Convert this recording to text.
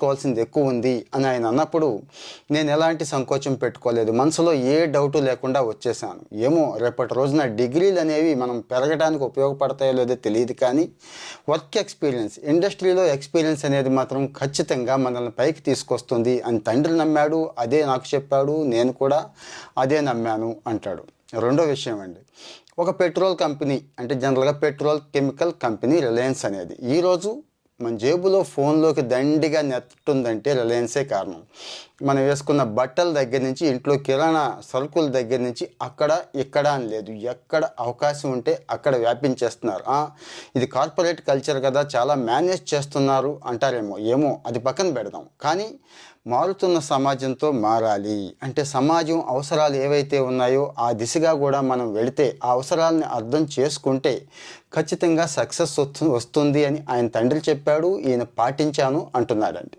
నేర్చుకోవాల్సింది ఎక్కువ ఉంది అని ఆయన అన్నప్పుడు నేను ఎలాంటి సంకోచం పెట్టుకోలేదు. మనసులో ఏ డౌటు లేకుండా వచ్చేసాను. ఏమో రేపటి రోజున డిగ్రీలు అనేవి మనం పెరగడానికి ఉపయోగపడతాయో లేదో తెలియదు, కానీ వర్క్ ఎక్స్పీరియన్స్, ఇండస్ట్రీలో ఎక్స్పీరియన్స్ అనేది మాత్రం ఖచ్చితంగా మనల్ని పైకి తీసుకొస్తుంది అని తండ్రి నమ్మాడు. అదే నాకు చెప్పాడు, నేను కూడా అదే నమ్మాను అంటాడు. రెండో విషయం అండి, ఒక పెట్రోల్ కంపెనీ, అంటే జనరల్గా పెట్రోల్ కెమికల్ కంపెనీ రిలయన్స్ అనేది, ఈరోజు మన జేబులో ఫోన్లోకి దండిగా నెట్ ఉందంటే రిలయన్సే కారణం. మనం వేసుకున్న బట్టల దగ్గర నుంచి, ఇంట్లో కిరాణా సరుకుల దగ్గర నుంచి అక్కడ ఇక్కడ అని లేదు, ఎక్కడ అవకాశం ఉంటే అక్కడ వ్యాపించేస్తున్నారు. ఇది కార్పొరేట్ కల్చర్ కదా, చాలా మేనేజ్ చేస్తున్నారు అంటారేమో, ఏమో అది పక్కన పెడదాం. కానీ మారుతున్న సమాజంతో మారాలి అంటే సమాజం అవసరాలు ఏవైతే ఉన్నాయో ఆ దిశగా కూడా మనం వెళితే, ఆ అవసరాలని అర్థం చేసుకుంటే ఖచ్చితంగా సక్సెస్ వస్తుంది అని ఆయన తండ్రి చెప్పాడు, ఈయన పాటించాను అంటున్నాడండి.